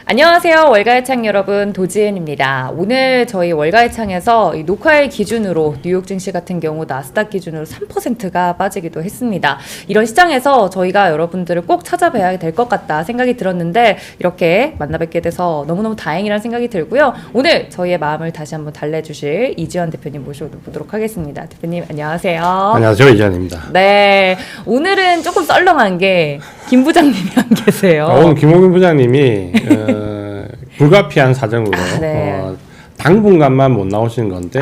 안녕하세요. 월가의창 여러분, 도지은입니다. 오늘 저희 월가의창에서 녹화일 기준으로 뉴욕 증시 같은 경우 나스닥 기준으로 3%가 빠지기도 했습니다. 이런 시장에서 저희가 여러분들을 꼭 찾아뵈야 될 것 같다 생각이 들었는데 이렇게 만나 뵙게 돼서 너무너무 다행이라는 생각이 들고요. 오늘 저희의 마음을 다시 한번 달래주실 이지원 대표님 모셔보도록 하겠습니다. 대표님 안녕하세요. 안녕하세요. 이지원입니다. 네, 오늘은 조금 썰렁한 게 김 부장님이 안 계세요. 오늘 김홍균 부장님이 불가피한 사정으로 네. 당분간만 못 나오시는 건데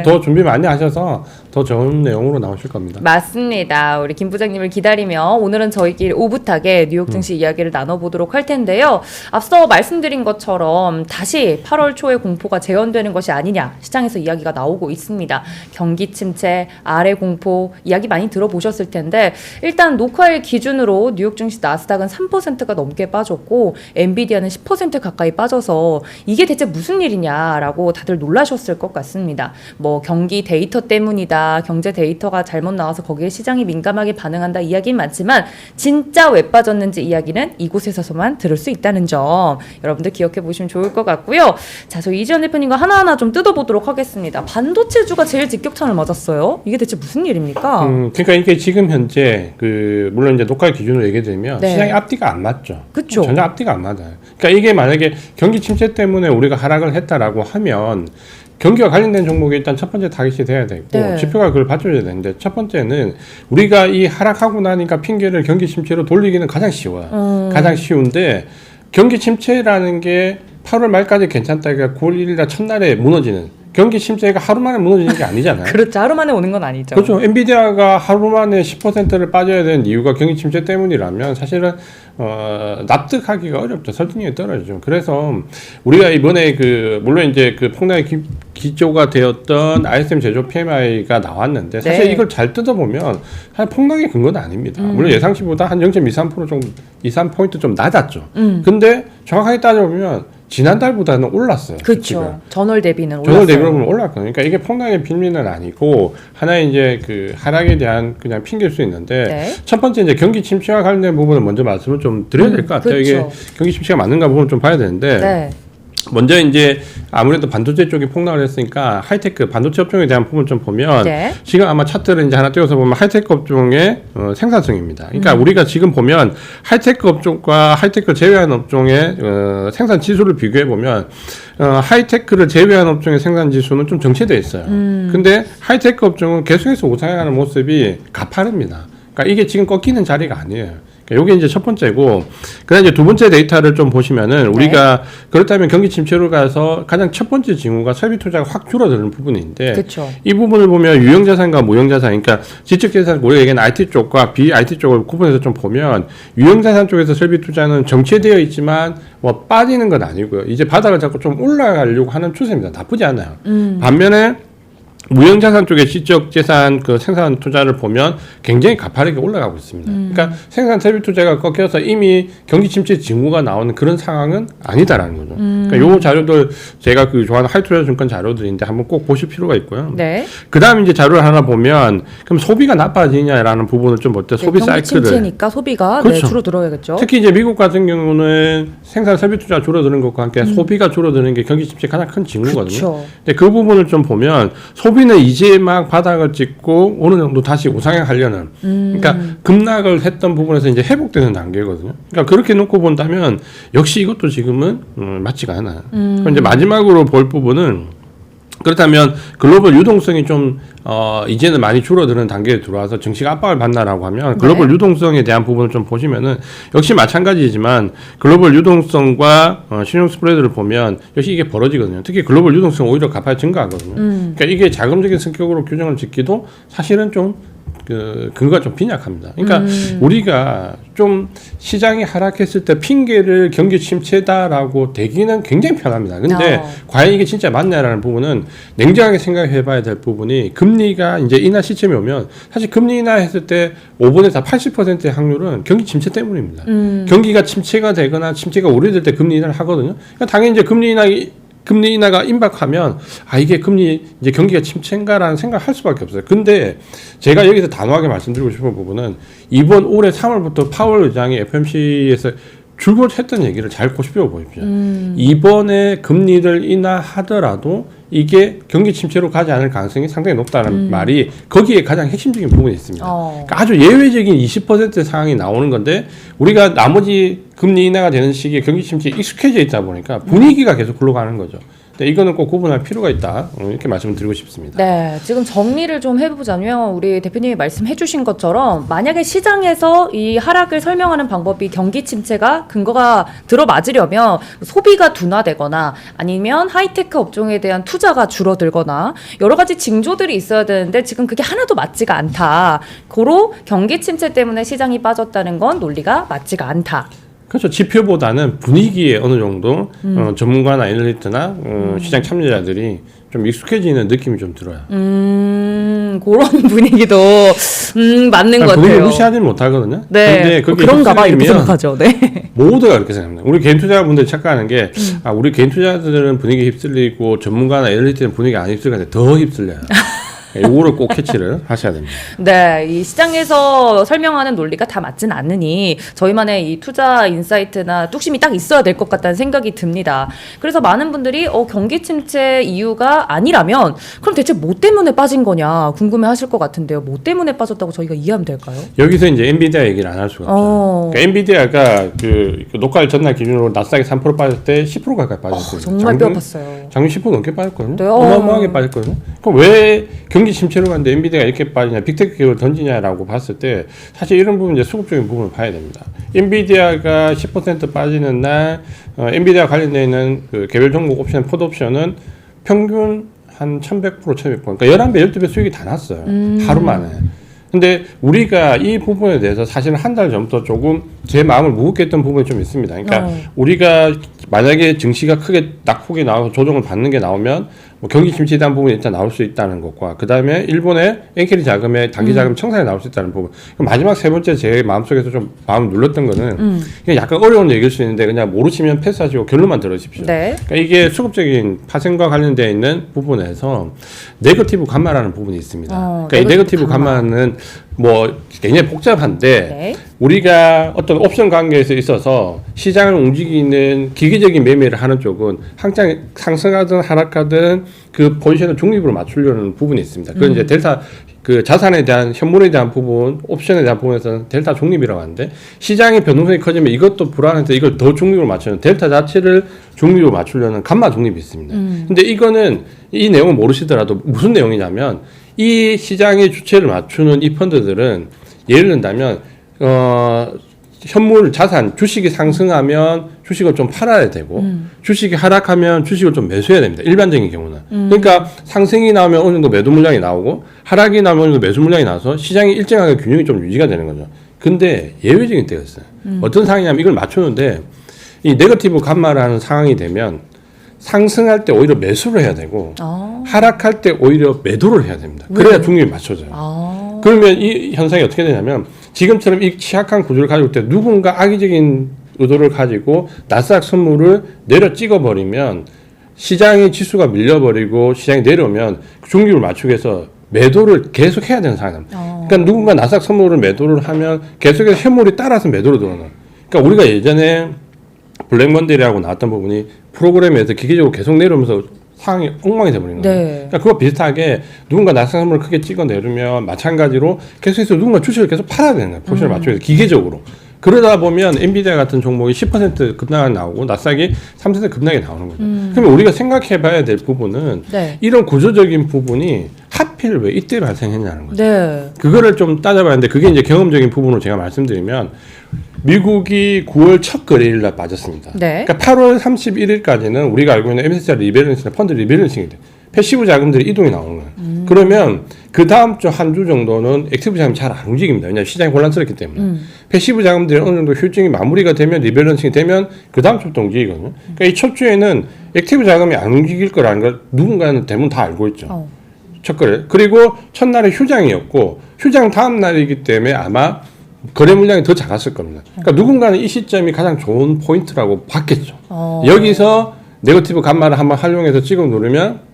또 더 준비 많이 하셔서 더 좋은 내용으로 나오실 겁니다. 맞습니다. 우리 김 부장님을 기다리며 오늘은 저희끼리 오붓하게 뉴욕 증시 이야기를 나눠보도록 할 텐데요. 앞서 말씀드린 것처럼 다시 8월 초에 공포가 재현되는 것이 아니냐 시장에서 이야기가 나오고 있습니다. 경기 침체, 아래 공포 이야기 많이 들어보셨을 텐데 일단 녹화일 기준으로 뉴욕 증시 나스닥은 3%가 넘게 빠졌고 엔비디아는 10% 가까이 빠져서 이게 대체 무슨 일이냐라고 다들 놀라셨을 것 같습니다. 뭐 경기 데이터 때문이다. 경제 데이터가 잘못 나와서 거기에 시장이 민감하게 반응한다 이야기는 많지만 진짜 왜 빠졌는지 이야기는 이곳에서만 들을 수 있다는 점 여러분들 기억해 보시면 좋을 것 같고요. 자, 저 이지원 대표님과 하나하나 좀 뜯어보도록 하겠습니다. 반도체주가 제일 직격탄을 맞았어요. 이게 대체 무슨 일입니까? 그러니까 이게 지금 현재 물론 이제 녹화 기준으로 얘기되면 네. 시장의 앞뒤가 안 맞죠. 그쵸. 전혀 앞뒤가 안 맞아요. 그러니까 이게 만약에 경기 침체 때문에 우리가 하락을 했다라고 하면 경기와 관련된 종목이 일단 첫 번째 타깃이 돼야 되고 네. 지표가 그걸 받쳐줘야 되는데 첫 번째는 우리가 이 하락하고 나니까 핑계를 경기 침체로 돌리기는 가장 쉬워요. 가장 쉬운데 경기 침체라는 게 8월 말까지 괜찮다가 9월 1일 날 첫날에 무너지는 경기 침체가 하루 만에 무너지는 게 아니잖아요. 그렇죠. 하루 만에 오는 건 아니죠. 그렇죠. 엔비디아가 하루 만에 10%를 빠져야 되는 이유가 경기 침체 때문이라면 사실은 납득하기가 어렵죠. 설득력이 떨어지죠. 그래서 우리가 이번에 물론 이제 폭락의 기조가 되었던 ISM 제조 PMI가 나왔는데 사실 네. 이걸 잘 뜯어보면 사실 폭락의 근거는 아닙니다. 물론 예상치보다 한 0.23% 정도, 2~3포인트 좀 낮았죠. 근데 정확하게 따져보면 지난달보다는 올랐어요. 그렇죠. 전월 대비는 올랐어요. 전월 대비로 보면 올랐거든요. 그러니까 이게 폭락의 빌미는 아니고 하나의 이제 하락에 대한 그냥 핑계일 수 있는데 네. 첫 번째 이제 경기 침체와 관련된 부분은 먼저 말씀을 좀 드려야 될 것 같아요. 그렇죠. 이게 경기 침체가 맞는가 부분을 좀 봐야 되는데 네. 먼저 이제 아무래도 반도체 쪽이 폭락을 했으니까 하이테크 반도체 업종에 대한 부분을 좀 보면 네. 지금 아마 차트를 이제 하나 띄워서 보면 하이테크 업종의 생산성입니다. 그러니까 우리가 지금 보면 하이테크 업종과 하이테크를 제외한 업종의 생산 지수를 비교해 보면 하이테크를 제외한 업종의 생산 지수는 좀 정체되어 있어요. 근데 하이테크 업종은 계속해서 우상향하는 모습이 가파릅니다. 그러니까 이게 지금 꺾이는 자리가 아니에요. 요게 이제 첫 번째고, 그다음 이제 두 번째 데이터를 좀 보시면은 우리가 그렇다면 경기 침체로 가서 가장 첫 번째 징후가 설비 투자가 확 줄어드는 부분인데, 그쵸. 이 부분을 보면 유형자산과 무형자산, 그러니까 지적재산, 우리가 얘기하는 IT 쪽과 비IT 쪽을 구분해서 좀 보면 유형자산 쪽에서 설비 투자는 정체되어 있지만 뭐 빠지는 건 아니고요. 이제 바닥을 잡고 좀 올라가려고 하는 추세입니다. 나쁘지 않아요. 반면에 무형자산 쪽의 지적재산 생산 투자를 보면 굉장히 가파르게 올라가고 있습니다. 그러니까 생산 설비 투자가 꺾여서 이미 경기 침체 징후가 나오는 그런 상황은 아니다라는 거죠. 그러니까 요 자료들 제가 좋아하는 하이투자증권 자료들인데 한번 꼭 보실 필요가 있고요. 네. 그 다음 이제 자료를 하나 보면 그럼 소비가 나빠지냐라는 부분을 좀 볼 때 소비 경기 사이클을 침체니까 소비가 그렇죠. 줄어들어야겠죠. 특히 이제 미국 같은 경우는 생산 설비 투자가 줄어드는 것과 함께 소비가 줄어드는 게 경기 침체 가장 큰 징후거든요. 그쵸. 근데 그 부분을 좀 보면 소비는 이제 막 바닥을 찍고 어느 정도 다시 우상향하려는 그러니까 급락을 했던 부분에서 이제 회복되는 단계거든요. 그러니까 그렇게 놓고 본다면 역시 이것도 지금은 맞지가 않아요. 그럼 이제 마지막으로 볼 부분은 그렇다면 글로벌 유동성이 좀 이제는 많이 줄어드는 단계에 들어와서 증시가 압박을 받나라고 하면 글로벌 유동성에 대한 부분을 좀 보시면은 역시 마찬가지지만 글로벌 유동성과 신용 스프레드를 보면 역시 이게 벌어지거든요. 특히 글로벌 유동성 오히려 가파르게 증가하거든요. 그러니까 이게 자금적인 성격으로 규정을 짓기도 사실은 좀 근거가 좀 빈약합니다. 그러니까 우리가 좀 시장이 하락했을 때 핑계를 경기 침체다라고 대기는 굉장히 편합니다. 근데 과연 이게 진짜 맞냐라는 부분은 냉정하게 생각해 봐야 될 부분이 금리가 이제 인하 시점이 오면 사실 금리 인하했을 때 5분에서 80%의 확률은 경기 침체 때문입니다. 경기가 침체가 되거나 침체가 오래될 때 금리 인하를 하거든요. 그러니까 당연히 이제 금리 인하가 임박하면 이게 이제 경기가 침체인가라는 생각을 할 수밖에 없어요. 근데 제가 여기서 단호하게 말씀드리고 싶은 부분은 이번 올해 3월부터 파월 의장이 FOMC에서 줄곧 했던 얘기를 잘 고집해 보십시오. 이번에 금리를 인하하더라도 이게 경기 침체로 가지 않을 가능성이 상당히 높다는 말이 거기에 가장 핵심적인 부분이 있습니다. 그러니까 아주 예외적인 20%의 상황이 나오는 건데 우리가 나머지 금리 인하가 되는 시기에 경기 침체에 익숙해져 있다 보니까 분위기가 계속 굴러가는 거죠. 근데 이거는 꼭 구분할 필요가 있다. 이렇게 말씀을 드리고 싶습니다. 네, 지금 정리를 좀 해보자면 우리 대표님이 말씀해주신 것처럼 만약에 시장에서 이 하락을 설명하는 방법이 경기 침체가 근거가 들어맞으려면 소비가 둔화되거나 아니면 하이테크 업종에 대한 투자가 줄어들거나 여러 가지 징조들이 있어야 되는데 지금 그게 하나도 맞지가 않다. 고로 경기 침체 때문에 시장이 빠졌다는 건 논리가 맞지가 않다. 그렇죠. 지표보다는 분위기에 어느 정도 전문가나 애널리스트나 시장 참여자들이 좀 익숙해지는 느낌이 좀 들어요. 그런 분위기도 맞는 것 같아요. 분위기 무시하지 못하거든요. 네, 근데 그게 그런가 봐 이렇게 휩쓸리면 생각하죠. 네. 모두가 그렇게 생각합니다. 우리 개인 투자자분들이 착각하는 게 우리 개인 투자자들은 분위기 휩쓸리고 전문가나 애널리스트는 분위기 안 휩쓸리는데 더 휩쓸려요. 이거를 꼭 캐치를 하셔야 됩니다. 네, 이 시장에서 설명하는 논리가 다 맞진 않으니 저희만의 이 투자 인사이트나 뚝심이 딱 있어야 될 것 같다는 생각이 듭니다. 그래서 많은 분들이 경기 침체 이유가 아니라면 그럼 대체 뭐 때문에 빠진 거냐 궁금해하실 것 같은데요. 뭐 때문에 빠졌다고 저희가 이해하면 될까요? 여기서 이제 엔비디아 얘기를 안 할 수가 없어요. 그러니까 엔비디아가 그 녹화일 전날 기준으로 나스닥이 3% 빠질 때 10% 가까이 빠졌어요. 정말 뼈 아팠어요. 작년 10% 넘게 빠졌거든요. 네, 어마어마하게 빠졌거든요. 그럼 왜 경기 침체로 갔는데 엔비디아가 이렇게 빠지냐, 빅테크 기업을 던지냐라고 봤을 때 사실 이런 부분 이제 수급적인 부분을 봐야 됩니다. 엔비디아가 10% 빠지는 날 엔비디아 관련되어 있는 그 개별 종목 옵션, 풋 옵션은 평균 한 1100%, 1200%, 그러니까 11배, 12배 수익이 다 났어요. 하루 만에. 근데 우리가 이 부분에 대해서 사실은 한 달 전부터 조금 제 마음을 무겁게 했던 부분이 좀 있습니다. 그러니까 우리가 만약에 증시가 크게 낙폭이 나와서 조정을 받는 게 나오면 뭐 경기 침체에 대한 부분이 일단 나올 수 있다는 것과 그 다음에 일본의 엔캐리 자금의 단기 자금 청산이 나올 수 있다는 부분. 그럼 마지막 세 번째 제 마음속에서 좀 마음을 눌렀던 거는 그냥 약간 어려운 얘기일 수 있는데 그냥 모르시면 패스하시고 결론만 들으십시오. 네. 그러니까 이게 수급적인 파생과 관련되어 있는 부분에서 네거티브 감마라는 부분이 있습니다. 그러니까 이 네거티브 감마는 뭐 굉장히 복잡한데 네. 우리가 어떤 옵션 관계에서 있어서 시장을 움직이는 기계적인 매매를 하는 쪽은 항상 상승하든 하락하든 그 포지션을 중립으로 맞추려는 부분이 있습니다. 그건 이제 델타 그 자산에 대한 현물에 대한 부분, 옵션에 대한 부분에서는 델타 중립이라고 하는데 시장의 변동성이 커지면 이것도 불안해서 이걸 더 중립으로 맞추는 델타 자체를 중립으로 맞추려는 감마 중립이 있습니다. 근데 이거는 이 내용을 모르시더라도 무슨 내용이냐면 이 시장의 주체를 맞추는 이 펀드들은 예를 든다면 현물 자산 주식이 상승하면 주식을 좀 팔아야 되고 주식이 하락하면 주식을 좀 매수해야 됩니다. 일반적인 경우는. 그러니까 상승이 나오면 어느 정도 매도 물량이 나오고 하락이 나오면 어느 정도 매수 물량이 나와서 시장이 일정하게 균형이 좀 유지가 되는 거죠. 근데 예외적인 때가 있어요. 어떤 상황이냐면 이걸 맞추는데 이 네거티브 감마라는 상황이 되면 상승할 때 오히려 매수를 해야 되고 하락할 때 오히려 매도를 해야 됩니다. 그래야 중립이 맞춰져요. 그러면 이 현상이 어떻게 되냐면 지금처럼 이 취약한 구조를 가지고 때 누군가 악의적인 의도를 가지고 나스닥 선물을 내려 찍어버리면 시장의 지수가 밀려버리고 시장이 내려오면 중립을 맞추기 위해서 매도를 계속 해야 되는 상황입니다. 그러니까 누군가 나스닥 선물을 매도를 하면 계속해서 현물이 따라서 매도로 들어오는. 그러니까 우리가 예전에 블랙먼데이라고 나왔던 부분이 프로그램에서 기계적으로 계속 내려오면서 상황이 엉망이 돼버리는 거예요. 네. 그러니까 그거 비슷하게 누군가 나스닥 선물을 크게 찍어 내리면 마찬가지로 계속해서 누군가 주식을 계속 팔아야 되는 거예요. 포지션을 맞추기 위해서 기계적으로. 그러다 보면 엔비디아 같은 종목이 10% 급락이 나오고 나스닥이 3% 급락이 나오는 거죠. 그러면 우리가 생각해 봐야 될 부분은 네. 이런 구조적인 부분이 하필 왜 이때 발생했냐는 거죠. 네. 그거를 좀 따져봐야 하는데 그게 이제 경험적인 부분으로 제가 말씀드리면 미국이 9월 첫 거래일 날 빠졌습니다. 네. 그러니까 8월 31일까지는 우리가 알고 있는 MSCI 리밸런스나 펀드 리밸런싱이 돼요. 패시브 자금들이 이동이 나오는 거예요. 그러면 그 다음 주 한 주 정도는 액티브 자금이 잘 안 움직입니다. 왜냐하면 시장이 혼란스럽기 때문에. 패시브 자금들이 어느 정도 휴증이 마무리가 되면 리밸런싱이 되면 그 다음 주부터 움직이거든요. 그러니까 이 첫 주에는 액티브 자금이 안 움직일 거라는 걸 누군가는 대부분 다 알고 있죠. 첫 거래. 그리고 첫날에 휴장이었고 휴장 다음 날이기 때문에 아마 거래 물량이 더 작았을 겁니다. 그러니까 누군가는 이 시점이 가장 좋은 포인트라고 봤겠죠. 여기서 네거티브 감마를 한번 활용해서 찍어 누르면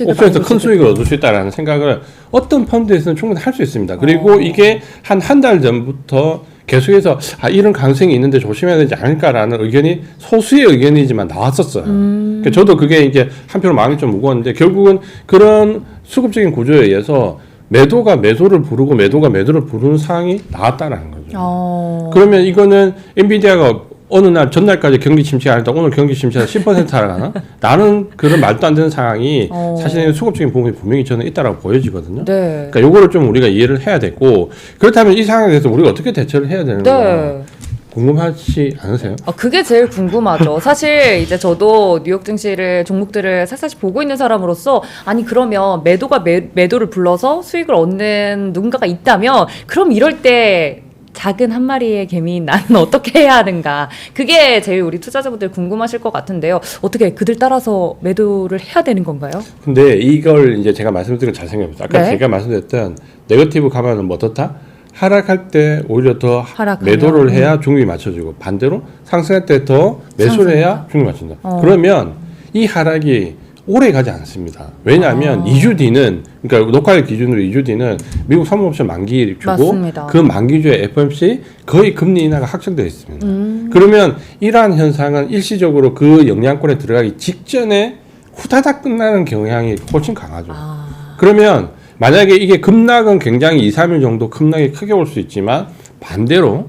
옵션에서 큰 수익을 얻을 수 있다는 생각을 어떤 펀드에서는 충분히 할 수 있습니다. 그리고 이게 한 달 전부터 계속해서 이런 가능성이 있는데 조심해야 되지 않을까라는 의견이 소수의 의견이지만 나왔었어요. 그러니까 저도 그게 이제 한편으로 마음이 좀 무거웠는데 결국은 그런 수급적인 구조에 의해서 매도가 매수를 부르고 매도가 매도를 부르는 상황이 나왔다는 거죠. 그러면 이거는 엔비디아가 어느 날 전날까지 경기 침체가 아니다. 오늘 경기 침체가 10% 하락하나? 나는 그런 말도 안 되는 상황이 사실은 수급적인 부분이 분명히 저는 있다라고 보여지거든요. 네. 그러니까 요거를 좀 우리가 이해를 해야 되고 그렇다면 이 상황에 대해서 우리가 어떻게 대처를 해야 되는가 네. 궁금하지 않으세요? 그게 제일 궁금하죠. 사실 이제 저도 뉴욕 증시를 종목들을 샅샅이 보고 있는 사람으로서 아니 그러면 매도가 매도를 불러서 수익을 얻는 누군가가 있다면 그럼 이럴 때 작은 한 마리의 개미인 나는 어떻게 해야 하는가. 그게 제일 우리 투자자분들 궁금하실 것 같은데요. 어떻게 그들 따라서 매도를 해야 되는 건가요? 근데 이걸 이제 제가 말씀드린 걸 잘 생각해보세요. 아까 네. 제가 말씀드렸던 네거티브 가면은 뭐 어떻다? 하락할 때 오히려 더 하락하면. 매도를 해야 중립이 맞춰지고 반대로 상승할 때 더 매수를 해야 중립이 맞춘다. 그러면 이 하락이 오래 가지 않습니다. 왜냐하면 2주 뒤는 그러니까 녹화일 기준으로 2주 뒤는 미국 선물옵션 만기 주고 맞습니다. 그 만기주에 FOMC 거의 금리 인하가 확정되어 있습니다. 그러면 이러한 현상은 일시적으로 그 영향권에 들어가기 직전에 후다닥 끝나는 경향이 훨씬 강하죠. 그러면 만약에 이게 급락은 굉장히 2, 3일 정도 급락이 크게 올 수 있지만 반대로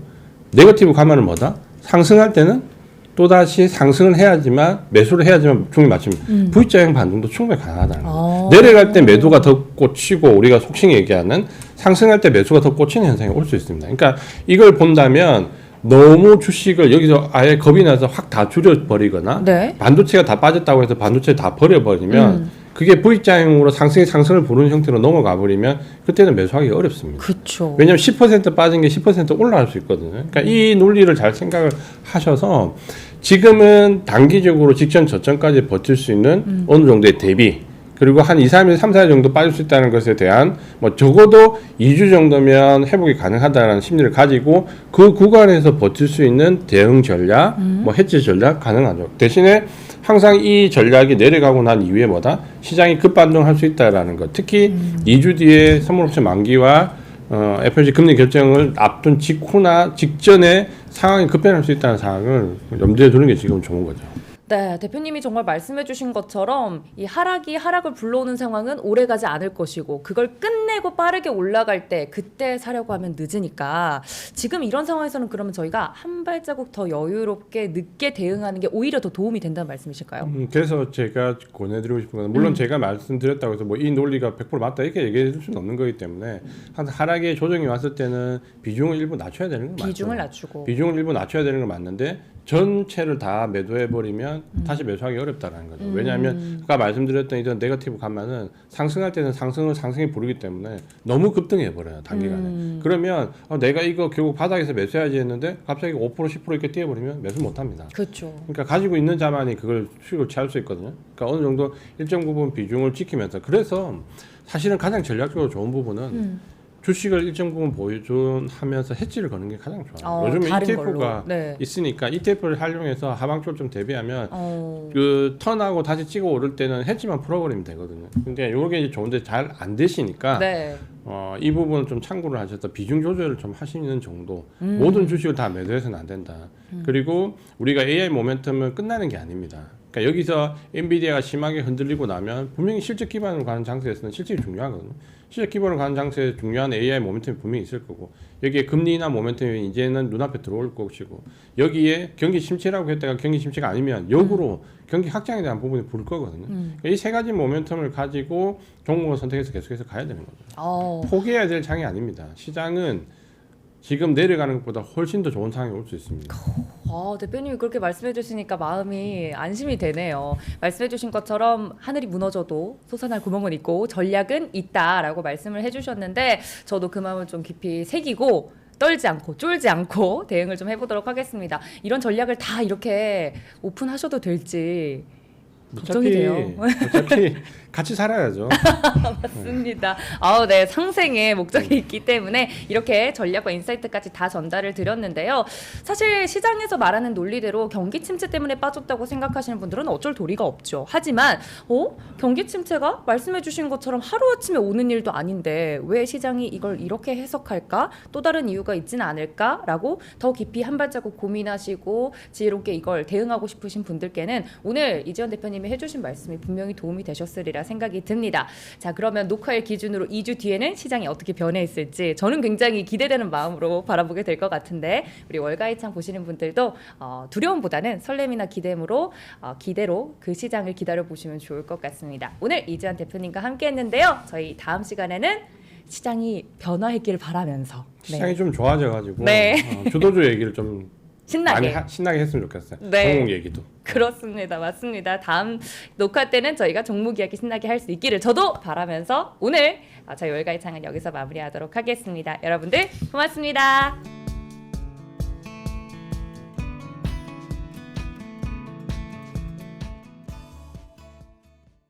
네거티브 가면은 뭐다? 상승할 때는 또다시 상승을 해야지만 매수를 해야지만 중립 맞추면 V자형 반등도 충분히 가능하다는 거죠. 내려갈 때 매도가 더 꽂히고 우리가 속칭 얘기하는 상승할 때 매수가 더 꽂히는 현상이 올 수 있습니다. 그러니까 이걸 본다면 너무 주식을 여기서 아예 겁이 나서 확 다 줄여버리거나 네. 반도체가 다 빠졌다고 해서 반도체 다 버려버리면 그게 V자형으로 상승을 부르는 형태로 넘어가 버리면 그때는 매수하기 어렵습니다. 그렇죠. 왜냐하면 10% 빠진 게 10% 올라갈 수 있거든요. 그러니까 이 논리를 잘 생각을 하셔서 지금은 단기적으로 직전 저점까지 버틸 수 있는 어느 정도의 대비 그리고 한 2, 3일, 3, 4일 정도 빠질 수 있다는 것에 대한 뭐 적어도 2주 정도면 회복이 가능하다는 심리를 가지고 그 구간에서 버틸 수 있는 대응 전략, 뭐 해지 전략 가능하죠. 대신에 항상 이 전략이 내려가고 난 이후에 뭐다? 시장이 급반등할 수 있다라는 것. 특히 2주 뒤에 선물옵션 만기와 FOMC 금리 결정을 앞둔 직후나 직전에 상황이 급변할 수 있다는 상황을 염두에 두는 게 지금 좋은 거죠. 네, 대표님이 정말 말씀해주신 것처럼 이 하락이 하락을 불러오는 상황은 오래가지 않을 것이고 그걸 끝내고 빠르게 올라갈 때 그때 사려고 하면 늦으니까 지금 이런 상황에서는 그러면 저희가 한 발자국 더 여유롭게 늦게 대응하는 게 오히려 더 도움이 된다는 말씀이실까요? 그래서 제가 권해드리고 싶은 건 물론 제가 말씀드렸다고 해서 뭐 이 논리가 100% 맞다 이렇게 얘기해 줄 수는 없는 거기 때문에 항상 하락의 조정이 왔을 때는 비중을 일부 낮춰야 되는 건 맞죠. 비중을 낮추고. 비중을 일부 낮춰야 되는 건 맞는데 전체를 다 매도해버리면 다시 매수하기 어렵다는 거죠. 왜냐하면 아까 말씀드렸던 이런 네거티브 감만은 상승할 때는 상승이 부르기 때문에 너무 급등해버려요. 단기간에. 그러면 내가 이거 결국 바닥에서 매수해야지 했는데 갑자기 5% 10% 이렇게 뛰어버리면 매수 못합니다. 그렇죠. 그러니까 가지고 있는 자만이 그걸 수익을 취할 수 있거든요. 그러니까 어느 정도 일정 부분 비중을 지키면서 그래서 사실은 가장 전략적으로 좋은 부분은 주식을 일정 부분 보존하면서 해지를 거는 게 가장 좋아요. 요즘에 ETF가 네. 있으니까 ETF를 활용해서 하방쪽을 좀 대비하면 그 턴하고 다시 찍어 오를 때는 해지만 풀어버리면 되거든요. 근데 이게 이제 좋은데 잘 안 되시니까 네. 이 부분은 좀 참고를 하셔서 비중 조절을 좀 하시는 정도. 모든 주식을 다 매도해서는 안 된다. 그리고 우리가 AI 모멘텀은 끝나는 게 아닙니다. 그러니까 여기서 엔비디아가 심하게 흔들리고 나면 분명히 실적 기반으로 가는 장세에서는 실적이 중요하거든요. 실적 기반으로 가는 장세에 중요한 AI 모멘텀이 분명히 있을 거고 여기에 금리 인하 모멘텀이 이제는 눈앞에 들어올 것이고 여기에 경기 침체라고 했다가 경기 침체가 아니면 역으로 경기 확장에 대한 부분이 부를 거거든요. 그러니까 이 세 가지 모멘텀을 가지고 종목을 선택해서 계속해서 가야 되는 거죠. 포기해야 될 장이 아닙니다. 시장은 지금 내려가는 것보다 훨씬 더 좋은 상황이 올 수 있습니다. 대표님이 그렇게 말씀해 주시니까 마음이 안심이 되네요. 말씀해 주신 것처럼 하늘이 무너져도 솟아날 구멍은 있고 전략은 있다라고 말씀을 해주셨는데 저도 그 마음을 좀 깊이 새기고 떨지 않고 쫄지 않고 대응을 좀 해보도록 하겠습니다. 이런 전략을 다 이렇게 오픈하셔도 될지 걱정이 돼요. 어차피 같이 살아야죠. 맞습니다. 네. 상생의 목적이 있기 때문에 이렇게 전략과 인사이트까지 다 전달을 드렸는데요. 사실 시장에서 말하는 논리대로 경기 침체 때문에 빠졌다고 생각하시는 분들은 어쩔 도리가 없죠. 하지만 경기 침체가 말씀해 주신 것처럼 하루아침에 오는 일도 아닌데 왜 시장이 이걸 이렇게 해석할까? 또 다른 이유가 있지는 않을까라고 더 깊이 한 발자국 고민하시고 지혜롭게 이걸 대응하고 싶으신 분들께는 오늘 이지연 대표님이 해주신 말씀이 분명히 도움이 되셨으리라 생각이 듭니다. 자, 그러면 녹화일 기준으로 2주 뒤에는 시장이 어떻게 변해 있을지 저는 굉장히 기대되는 마음으로 바라보게 될 것 같은데 우리 월가이창 보시는 분들도 두려움보다는 설렘이나 기대로 그 시장을 기다려 보시면 좋을 것 같습니다. 오늘 이지연 대표님과 함께 했는데요. 저희 다음 시간에는 시장이 변화했기를 바라면서 시장이 좀 좋아져가지고 네. 주도주 얘기를 좀 신나게 많이 신나게 했으면 좋겠어요. 네. 종목 얘기도. 그렇습니다. 맞습니다. 다음 녹화 때는 저희가 종목 이야기 신나게 할 수 있기를 저도 바라면서 오늘 저희 월가이창은 여기서 마무리하도록 하겠습니다. 여러분들 고맙습니다.